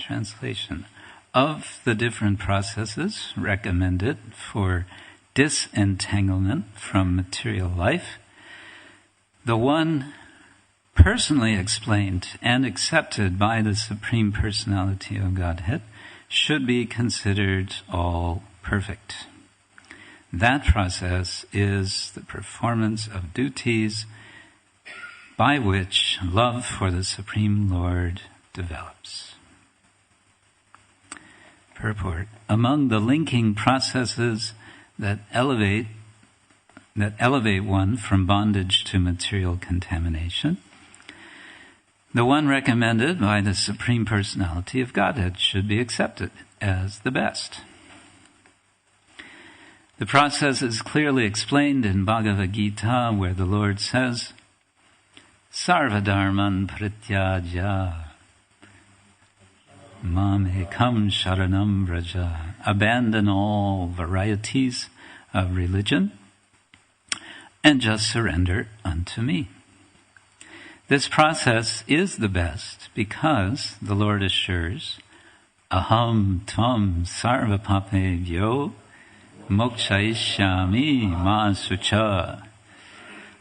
translation. Of the different processes recommended for disentanglement from material life, the one personally explained and accepted by the Supreme Personality of Godhead should be considered all perfect. That process is the performance of duties by which love for the Supreme Lord develops. Purport. Among the linking processes that elevate one from bondage to material contamination, the one recommended by the Supreme Personality of Godhead should be accepted as the best. The process is clearly explained in Bhagavad Gita, where the Lord says, Sarvadharman prityaja mam ekam sharanam vraja. Abandon all varieties of religion and just surrender unto me. This process is the best because the Lord assures, Aham tvam sarvapapevyo mokshayishyami ma sucha.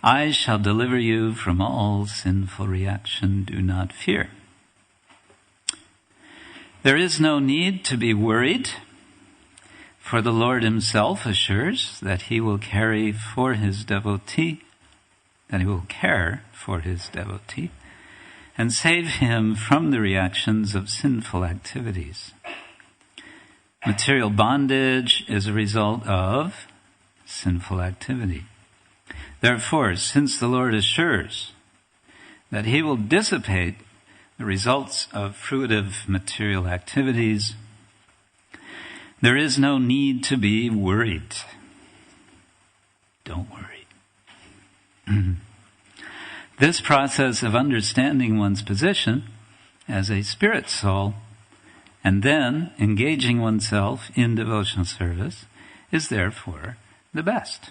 I shall deliver you from all sinful reaction, do not fear. There is no need to be worried, for the Lord himself assures that he will care for his devotee, and save him from the reactions of sinful activities. Material bondage is a result of sinful activity. Therefore, since the Lord assures that he will dissipate the results of fruitive material activities, there is no need to be worried. Don't worry. This process of understanding one's position as a spirit soul and then engaging oneself in devotional service is therefore the best.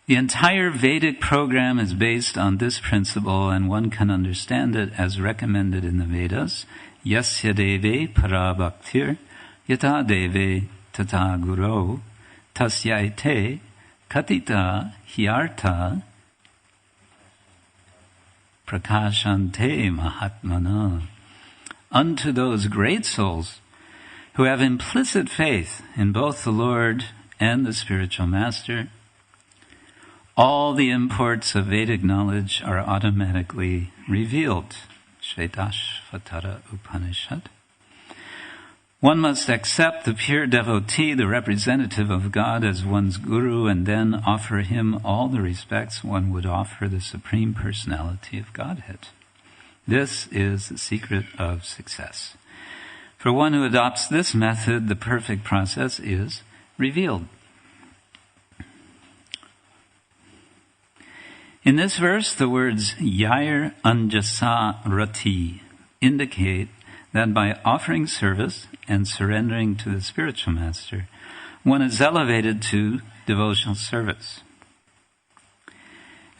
The entire Vedic program is based on this principle, and one can understand it as recommended in the Vedas. Yasya deve para bhaktir yata deve tata guru tasyaite katita hyartha prakashante mahatmana. Unto those great souls who have implicit faith in both the Lord and the spiritual master, all the imports of Vedic knowledge are automatically revealed. Shvetashvatara Upanishad. One must accept the pure devotee, the representative of God, as one's guru, and then offer him all the respects one would offer the Supreme Personality of Godhead. This is the secret of success. For one who adopts this method, the perfect process is revealed. In this verse, the words Yair Anjasa Rati indicate that by offering service and surrendering to the spiritual master, one is elevated to devotional service.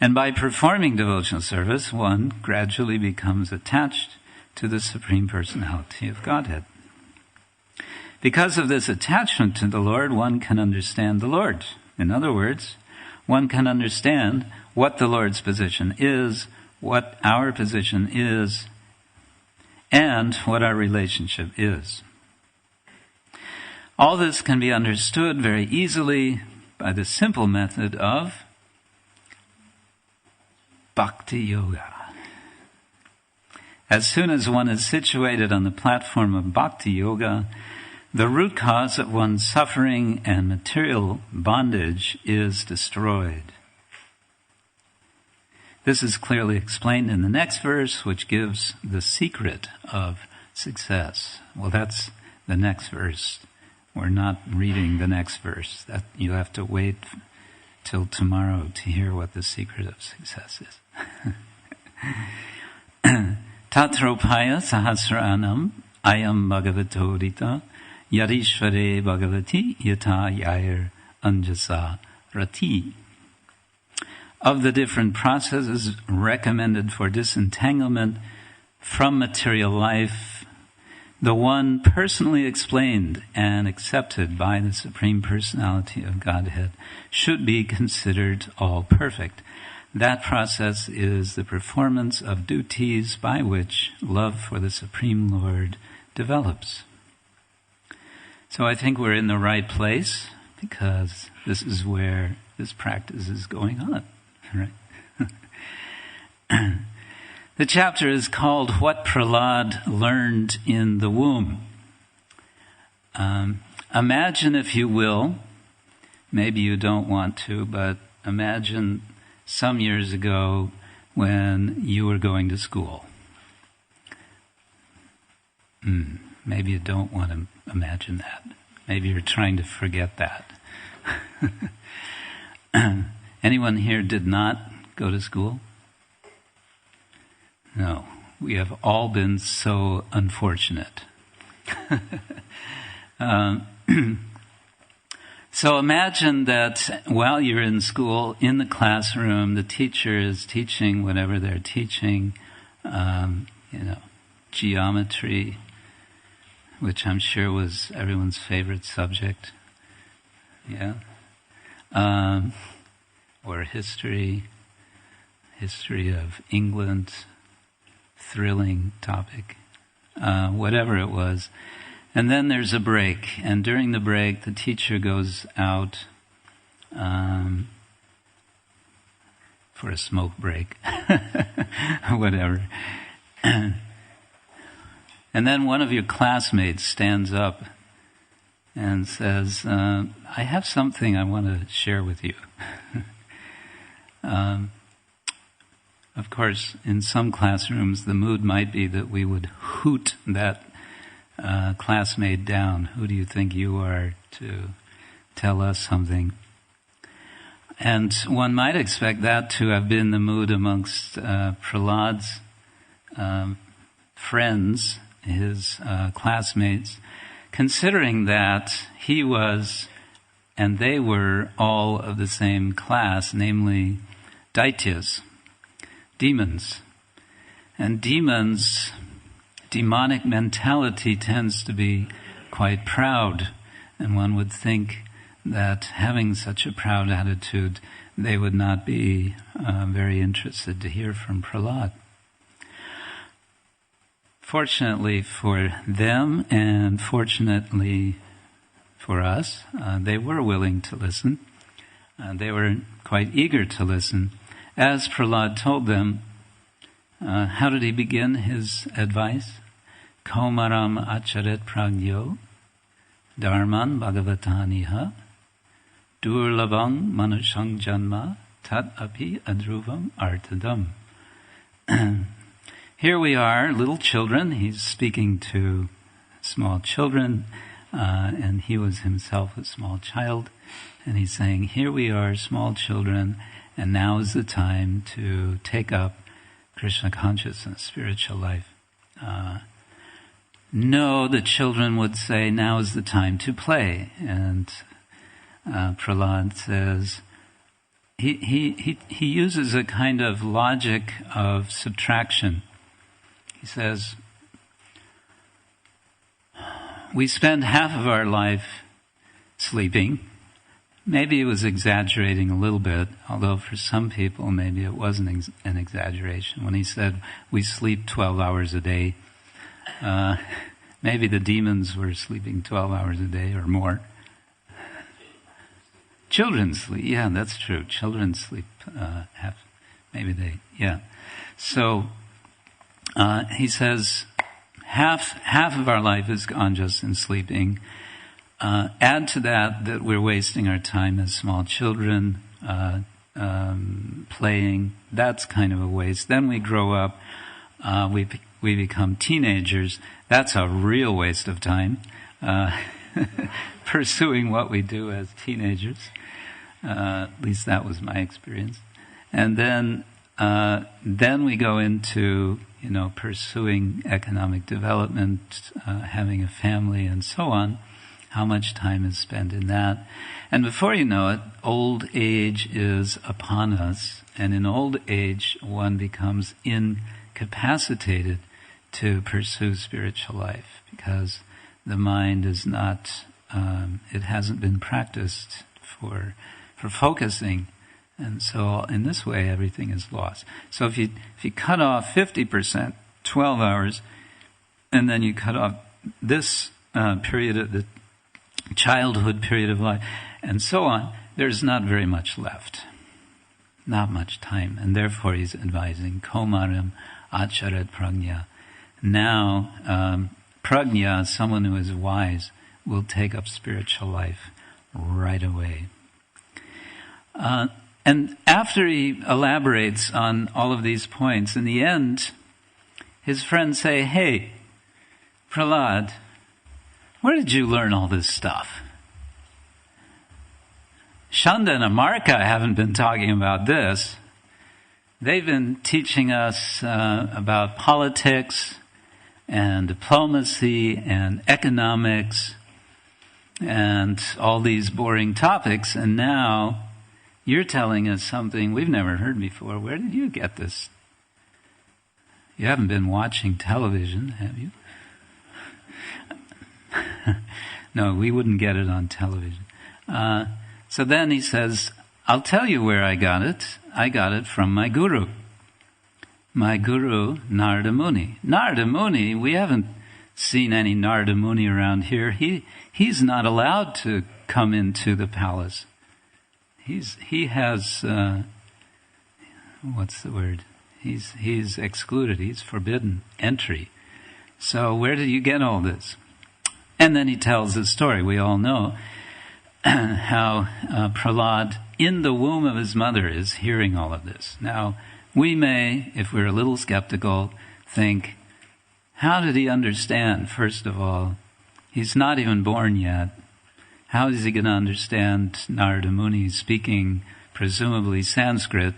And by performing devotional service, one gradually becomes attached to the Supreme Personality of Godhead. Because of this attachment to the Lord, one can understand the Lord. In other words, one can understand what the Lord's position is, what our position is, and what our relationship is. All this can be understood very easily by the simple method of Bhakti Yoga. As soon as one is situated on the platform of Bhakti Yoga, the root cause of one's suffering and material bondage is destroyed. This is clearly explained in the next verse, which gives the secret of success. Well, that's the next verse. We're not reading the next verse. That you have to wait till tomorrow to hear what the secret of success is. Tatropaya sahasranam ayam bhagavato rita yarishvare bhagavati yata yair anjasa rati. Of the different processes recommended for disentanglement, from material life, the one personally explained and accepted by the Supreme Personality of Godhead, should be considered all perfect. That process is the performance of duties by which love for the Supreme Lord develops. So I think we're in the right place, because this is where this practice is going on, right? The chapter is called What Prahlad Learned in the Womb. Imagine, if you will, maybe you don't want to, but imagine some years ago when you were going to school. Maybe you don't want to imagine that. Maybe you're trying to forget that. Anyone here did not go to school? No, we have all been so unfortunate. So imagine that while you're in school, in the classroom, the teacher is teaching whatever they're teaching, geometry, which I'm sure was everyone's favorite subject, or history of England, thrilling topic, whatever it was. And then there's a break, and during the break the teacher goes out for a smoke break, whatever. And then one of your classmates stands up and says, I have something I want to share with you. Of course, in some classrooms, the mood might be that we would hoot that classmate down. Who do you think you are to tell us something? And one might expect that to have been the mood amongst Prahlad's friends, his classmates, considering that he was and they were all of the same class, namely Daityas, demons. And demonic mentality tends to be quite proud, and one would think that having such a proud attitude, they would not be very interested to hear from Prahlad. Fortunately for them, and fortunately for us, they were willing to listen. They were quite eager to listen. As Prahlad told them, how did he begin his advice? Kaumaram acharet pragyo, dharman bhagavataniha, durlavang manushang janma, tat api adruvam artadam. Here we are, little children. He's speaking to small children, and he was himself a small child. And he's saying, here we are, small children, and now is the time to take up Krishna consciousness, spiritual life. No, the children would say, now is the time to play. And Prahlad says, he uses a kind of logic of subtraction. He says, we spend half of our life sleeping. Maybe he was exaggerating a little bit, although for some people maybe it wasn't an exaggeration. When he said we sleep 12 hours a day, maybe the demons were sleeping 12 hours a day or more. Children sleep, yeah, that's true. Children sleep So he says half of our life is gone just in sleeping. Add to that we're wasting our time as small children, playing. That's kind of a waste. Then we grow up, we become teenagers. That's a real waste of time, pursuing what we do as teenagers. At least that was my experience. And then we go into, pursuing economic development, having a family, and so on. How much time is spent in that? And before you know it, old age is upon us. And in old age, one becomes incapacitated to pursue spiritual life, because the mind is not, it hasn't been practiced for focusing, and so in this way everything is lost. So if you cut off 50%, 12 hours, and then you cut off this period of the childhood period of life, and so on, there's not very much left. Not much time. And therefore he's advising, Komaram acharat prajna. Now, prajna, someone who is wise, will take up spiritual life right away. And after he elaborates on all of these points, in the end, his friends say, hey, Prahlad, where did you learn all this stuff? Shanda and Amarka haven't been talking about this. They've been teaching us about politics and diplomacy and economics and all these boring topics, and now you're telling us something we've never heard before. Where did you get this? You haven't been watching television, have you? No, we wouldn't get it on television. So then he says, I'll tell you where I got it. I got it from my guru. My guru, Narada Muni. Narada Muni, we haven't seen any Narada Muni around here. He's not allowed to come into the palace. He has, what's the word? He's excluded. He's forbidden entry. So where did you get all this? And then he tells the story. We all know how Prahlad, in the womb of his mother, is hearing all of this. Now, we may, if we're a little skeptical, think, how did he understand? First of all, he's not even born yet. How is he going to understand Narada Muni speaking, presumably Sanskrit?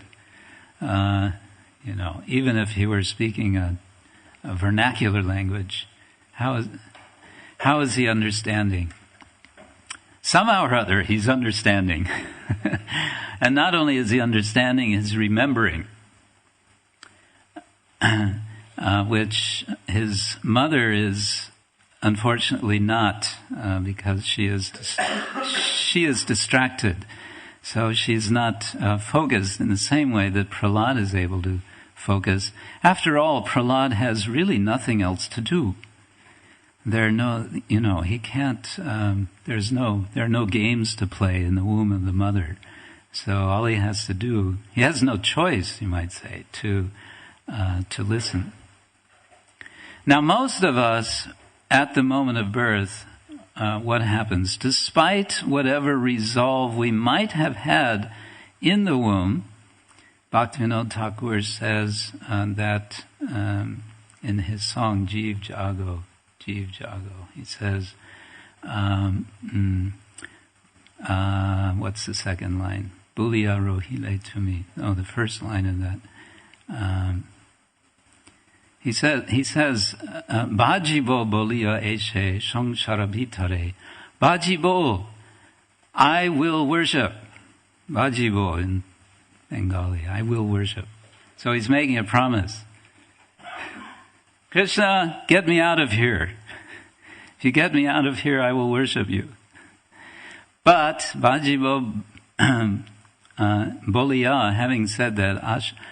Even if he were speaking a vernacular language, how is he understanding? Somehow or other, he's understanding. And not only is he understanding, he's remembering. Which his mother is unfortunately not, because she is distracted. So she's not focused in the same way that Prahlad is able to focus. After all, Prahlad has really nothing else to do. There are no games to play in the womb of the mother. So all he has to do, he has no choice, you might say, to listen. Now, most of us, at the moment of birth, what happens? Despite whatever resolve we might have had in the womb, Bhaktivinoda Thakur says that in his song Jeev Jago, he says, what's the second line? Bulia rohile to me. Oh, the first line of that. He says, Bhajibo bolia eshe shangsharabhitare. Bhajibo, I will worship. Bhajibo in Bengali, I will worship. So he's making a promise. Krishna, get me out of here. If you get me out of here, I will worship you. But Bhajibo Bolia, having said that,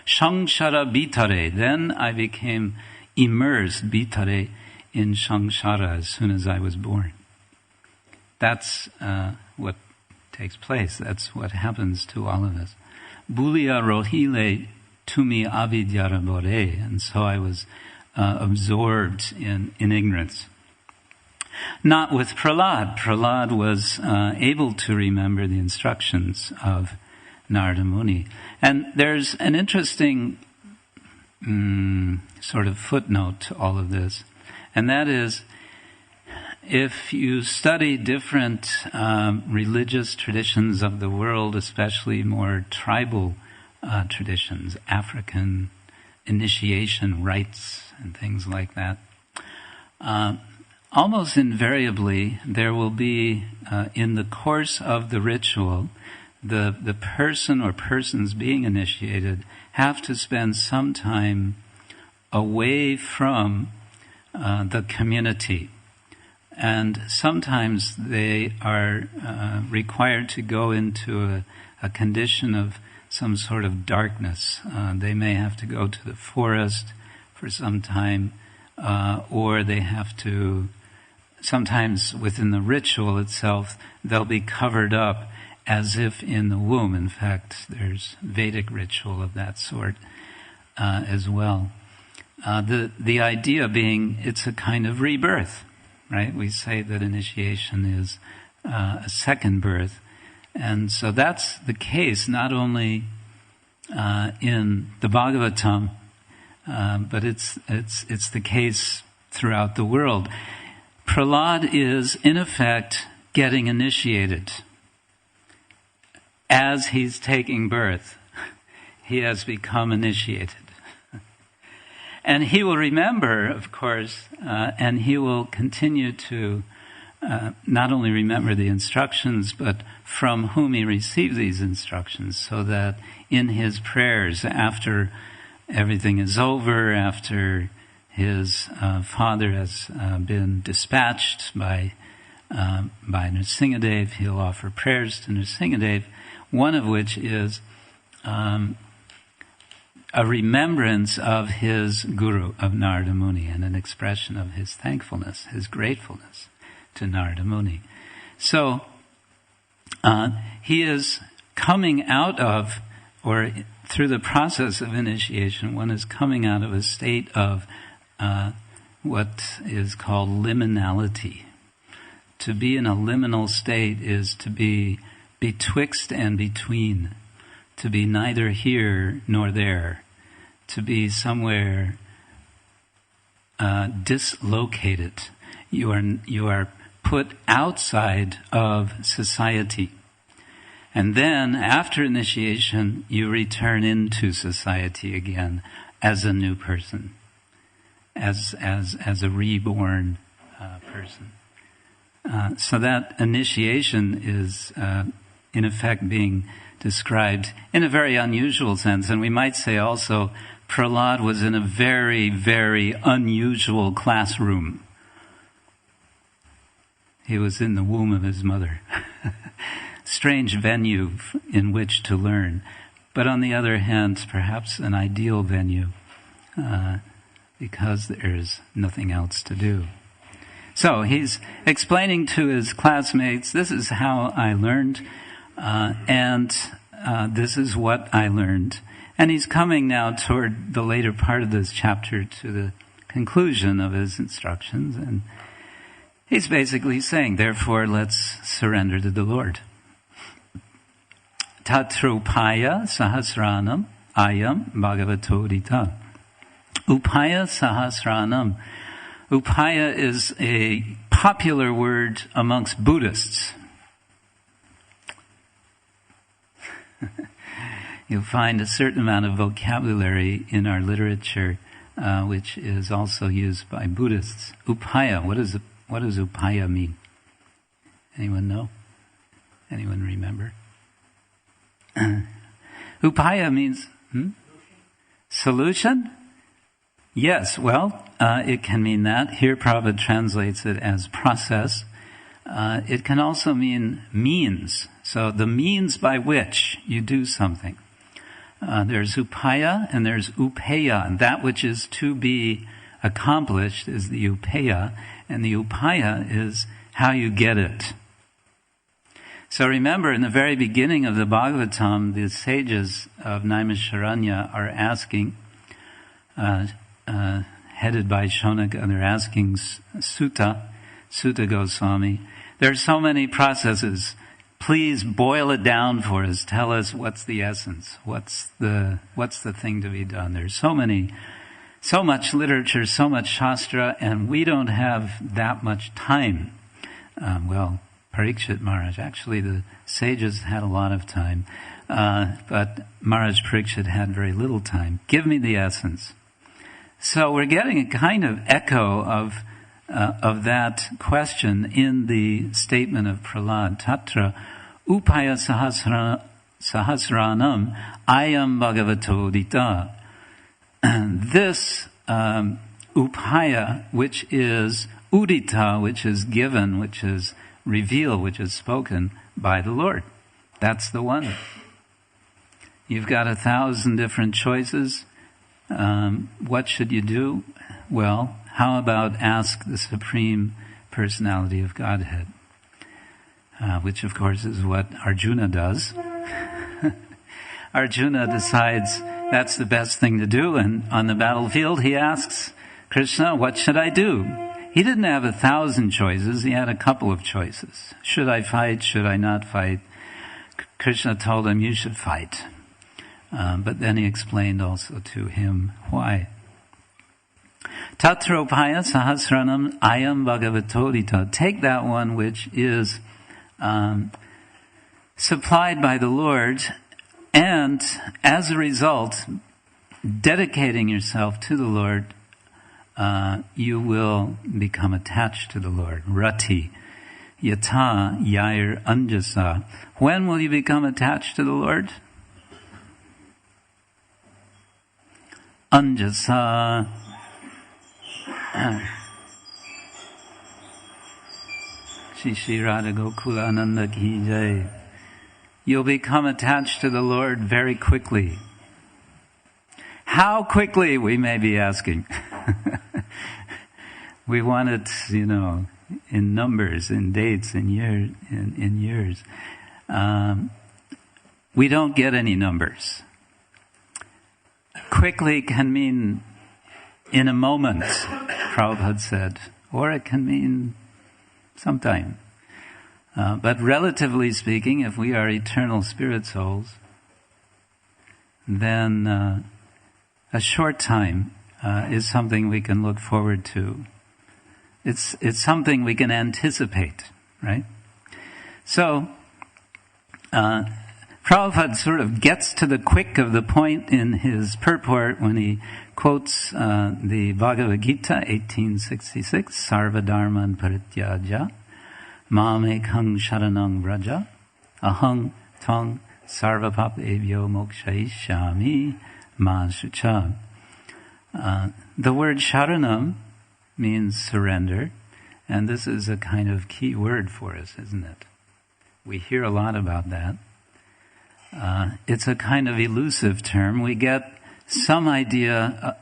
Shangshara Bitare, then I became immersed, Bitare, in Shangshara as soon as I was born. That's what takes place. That's what happens to all of us. Bulia rohile tumi avidyara bore, and so I was absorbed in ignorance. Not with Prahlad. Prahlad was able to remember the instructions of Narada Muni. And there's an interesting sort of footnote to all of this, and that is, if you study different religious traditions of the world, especially more tribal traditions, African initiation rites and things like that, almost invariably there will be, in the course of the ritual, the person or persons being initiated have to spend some time away from the community. And sometimes they are required to go into a condition of some sort of darkness. They may have to go to the forest for some time, or they have to, sometimes within the ritual itself, they'll be covered up as if in the womb. In fact, there's Vedic ritual of that sort as well. The idea being it's a kind of rebirth, right? We say that initiation is a second birth. And so that's the case not only in the Bhagavatam, but it's the case throughout the world. Prahlad is, in effect, getting initiated. As he's taking birth, he has become initiated. And he will remember, of course, and he will continue to not only remember the instructions, but from whom he received these instructions, so that in his prayers, after everything is over, after his father has been dispatched by Nrsingadev, he'll offer prayers to Nrsingadev, one of which is a remembrance of his guru, of Narada Muni, and an expression of his thankfulness, his gratefulness to Narada Muni. So he is coming out of, or through the process of initiation, one is coming out of a state of what is called liminality. To be in a liminal state is to be betwixt and between, to be neither here nor there, to be somewhere dislocated. You are put outside of society. And then, after initiation, you return into society again as a new person, as a reborn person. So that initiation is, in effect, being described in a very unusual sense. And we might say also, Prahlad was in a very, very unusual classroom. He was in the womb of his mother. Strange venue in which to learn. But on the other hand, perhaps an ideal venue, because there's nothing else to do. So he's explaining to his classmates, this is how I learned, and this is what I learned. And he's coming now toward the later part of this chapter to the conclusion of his instructions. And he's basically saying, therefore, let's surrender to the Lord. Tatrupaya sahasranam ayam bhagavatodita. Upaya sahasranam. Upaya is a popular word amongst Buddhists. You'll find a certain amount of vocabulary in our literature, which is also used by Buddhists. Upaya, what does upaya mean? Anyone know? Anyone remember? Upaya means solution? Yes, well, it can mean that. Here Prabhupada translates it as process. It can also mean means. So the means by which you do something. There's upaya and there's upeya. And that which is to be accomplished is the upeya. And the upaya is how you get it. So remember, in the very beginning of the Bhagavatam, the sages of Naimisharanya are asking, headed by Shonaka, they're asking Sutta Goswami, there are so many processes. Please boil it down for us. Tell us what's the essence. What's the thing to be done? There's so much literature, so much shastra, and we don't have that much time. Parikshit Maharaj, actually the sages had a lot of time, but Maharaj Parikshit had very little time. Give me the essence. So we're getting a kind of echo of that question in the statement of Prahlad. Tatra upaya sahasranam ayam bhagavatodita. This upaya, which is udita, which is given, which is revealed, which is spoken by the Lord. That's the one. You've got 1,000 different choices. What should you do? Well, how about ask the Supreme Personality of Godhead? Which of course is what Arjuna does. Arjuna decides that's the best thing to do, and on the battlefield he asks Krishna, what should I do? He didn't have 1,000 choices, he had a couple of choices. Should I fight? Should I not fight? Krishna told him, you should fight. But then he explained also to him why. Tatropaya sahasranam ayam bhagavatodita. Take that one which is supplied by the Lord, and as a result, dedicating yourself to the Lord, you will become attached to the Lord. Rati, yata, yair, anjasa. When will you become attached to the Lord? Anjasa. Shri Radha Gokula Ananda Ki Jai. You'll become attached to the Lord very quickly. How quickly, we may be asking. We want it, in numbers, in dates, in years. We don't get any numbers. Quickly can mean in a moment, Prabhupada said, or it can mean sometime. But relatively speaking, if we are eternal spirit souls, then a short time is something we can look forward to. It's something we can anticipate, right? So, Prabhupada sort of gets to the quick of the point in his purport when he quotes the Bhagavad Gita, 1866, Sarva Dharman Parityaja, Mamekang Sharanang Vraja, Ahang Tang Sarva Papebhyo Mokshayishyami Ma Shucha. The word Sharanam means surrender, and this is a kind of key word for us, isn't it? We hear a lot about that. It's a kind of elusive term. We get some idea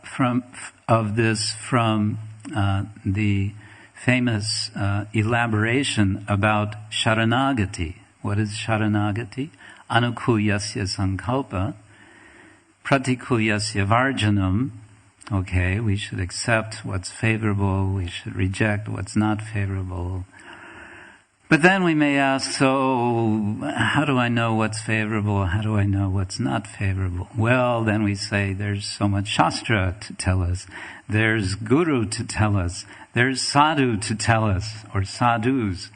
of this from the famous elaboration about Sharanagati. What is Sharanagati? Anukulyasya sankalpa, pratikulyasya varjanam. Okay, we should accept what's favorable, we should reject what's not favorable. But then we may ask, so how do I know what's favorable? How do I know what's not favorable? Well, then we say there's so much Shastra to tell us. There's Guru to tell us. There's Sadhu to tell us, or Sadhus.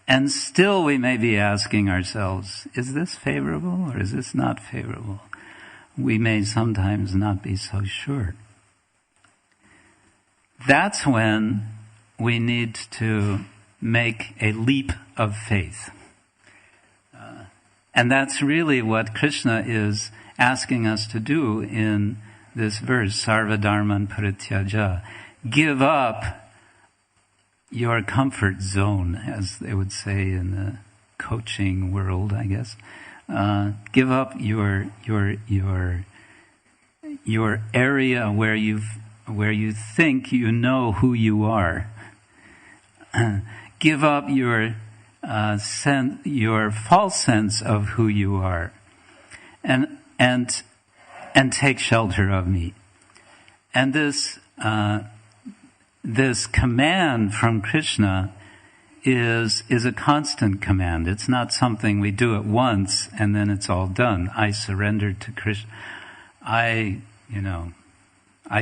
And still we may be asking ourselves, is this favorable or is this not favorable? We may sometimes not be so sure. That's when we need to make a leap of faith. And that's really what Krishna is asking us to do in this verse, Sarva Dharman Parityaja. Give up your comfort zone, as they would say in the coaching world, I guess. Give up your area where you think you know who you are. Give up your false sense of who you are, and take shelter of me. And this command from Krishna is a constant command. It's not something we do it once and then it's all done. I surrendered to Krishna. I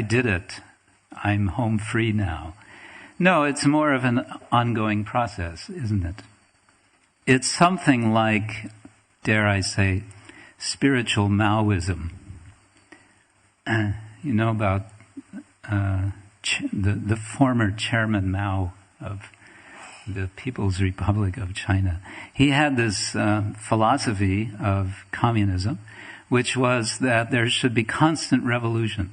did it. I'm home free now. No, it's more of an ongoing process, isn't it? It's something like, dare I say, spiritual Maoism. You know about the former chairman Mao of the People's Republic of China. He had this philosophy of communism, which was that there should be constant revolution.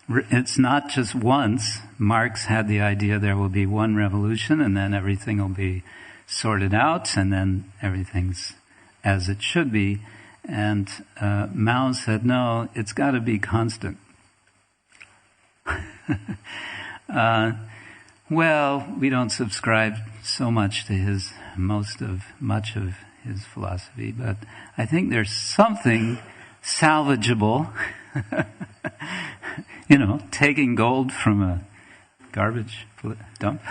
it's not just once. Marx had the idea there will be one revolution and then everything will be sorted out and then everything's as it should be. And Mao said, no, it's got to be constant. Well, we don't subscribe so much to much of his philosophy, but I think there's something salvageable, taking gold from a garbage dump.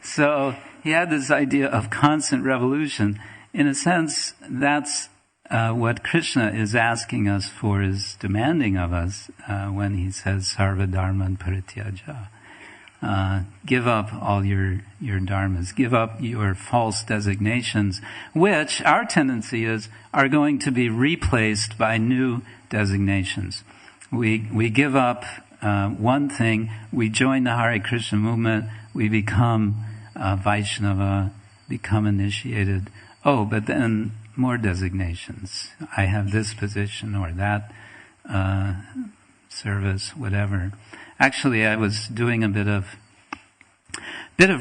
So he had this idea of constant revolution. In a sense, that's what Krishna is asking us for, is demanding of us when he says sarva dharman parityaja. Give up all your dharmas, give up your false designations, which our tendency is are going to be replaced by new designations. We give up one thing, we join the Hare Krishna movement, we become Vaishnava, become initiated. Oh, but then more designations. I have this position or that service, whatever. Actually, I was doing a bit of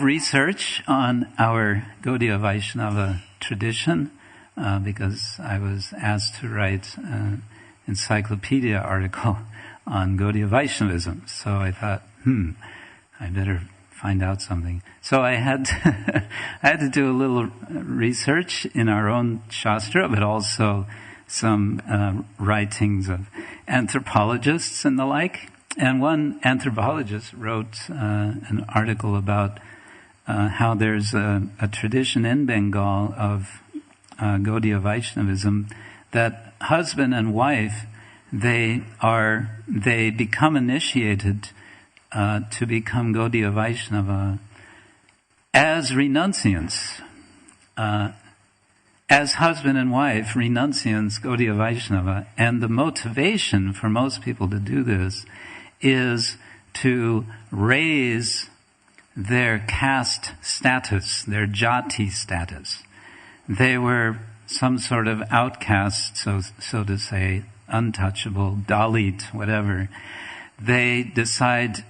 research on our Gaudiya Vaishnava tradition because I was asked to write an encyclopedia article on Gaudiya Vaishnavism. So I thought, I better find out something. So I had to do a little research in our own Shastra, but also some writings of anthropologists and the like. And one anthropologist wrote an article about how there's a tradition in Bengal of Gaudiya Vaishnavism that husband and wife, they become initiated to become Gaudiya Vaishnava as renunciants. As husband and wife, renunciants, Gaudiya Vaishnava. And the motivation for most people to do this is to raise their caste status, their jati status. They were some sort of outcast, so to say, untouchable, Dalit, whatever. They decide,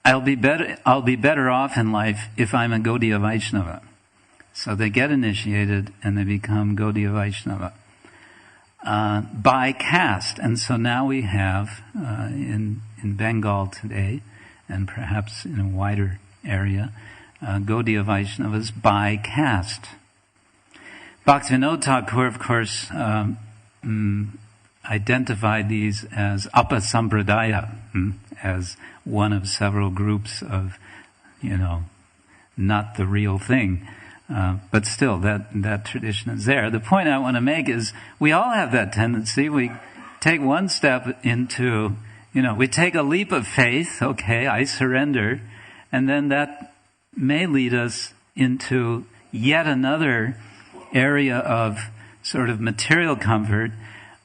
I'll be better off in life if I'm a Gaudiya Vaishnava. So they get initiated and they become Gaudiya Vaishnava by caste. And so now we have in Bengal today, and perhaps in a wider area, Gaudiya Vaishnavas by caste. Bhaktivinoda Thakur, of course, identified these as Apasampradaya, as one of several groups of, not the real thing. But still, that tradition is there. The point I want to make is we all have that tendency. We take one step into, we take a leap of faith. Okay, I surrender. And then that may lead us into yet another area of sort of material comfort.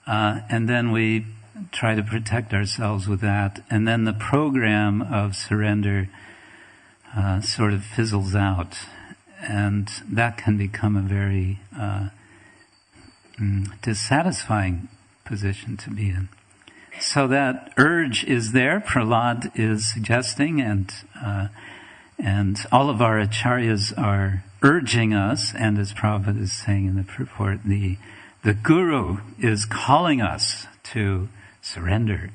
And then we try to protect ourselves with that. And then the program of surrender sort of fizzles out. And that can become a very dissatisfying position to be in. So that urge is there, Prahlad is suggesting, and all of our acharyas are urging us, and as Prabhupada is saying in the purport, the Guru is calling us to surrender.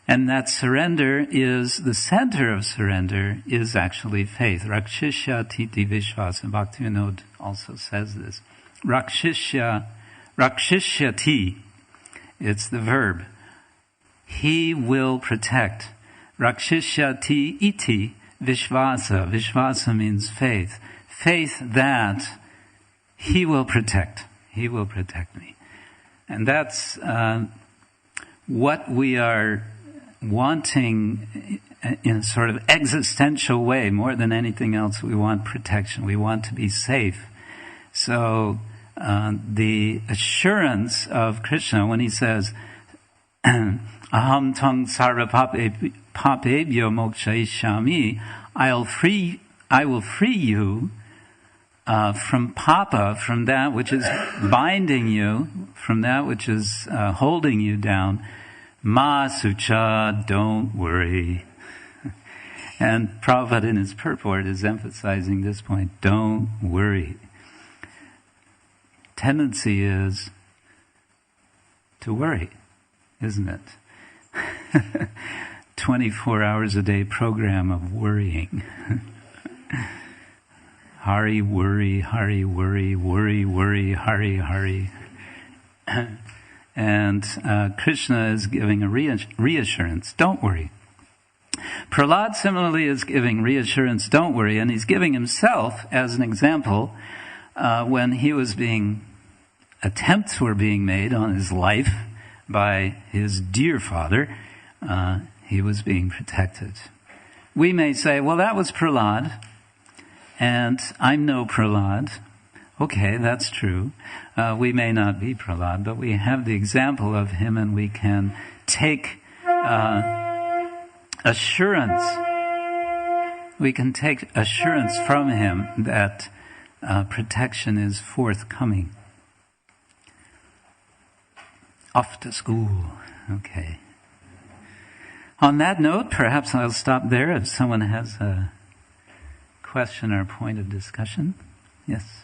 And that surrender is, the center of surrender is actually faith. Rakshishya titi vishvasa. Bhaktivinoda also says this. Rakshishyati, it's the verb. He will protect. Rakshishyati iti vishvasa. Vishvasa means faith. Faith that he will protect. He will protect me. And that's what we are wanting in a sort of existential way. More than anything else, we want protection. We want to be safe. So the assurance of Krishna when he says, Aham tang sarva papebhyo mokshayishyami, I will free you from papa, from that which is binding you, from that which is holding you down. Ma Sucha, don't worry. And Prabhupada in his purport is emphasizing this point, don't worry. Tendency is to worry, isn't it? 24 hours a day program of worrying. Hari, worry, hari, worry, worry, worry, hari, hari. And Krishna is giving a reassurance, don't worry. Prahlad similarly is giving reassurance, don't worry, and he's giving himself as an example when attempts were being made on his life by his dear father, he was being protected. We may say, well, that was Prahlad, and I'm no Prahlad. Okay, that's true. We may not be Prahlad, but we have the example of him, and we can take assurance. We can take assurance from him that protection is forthcoming. Off to school. Okay. On that note, perhaps I'll stop there if someone has a question or point of discussion. Yes.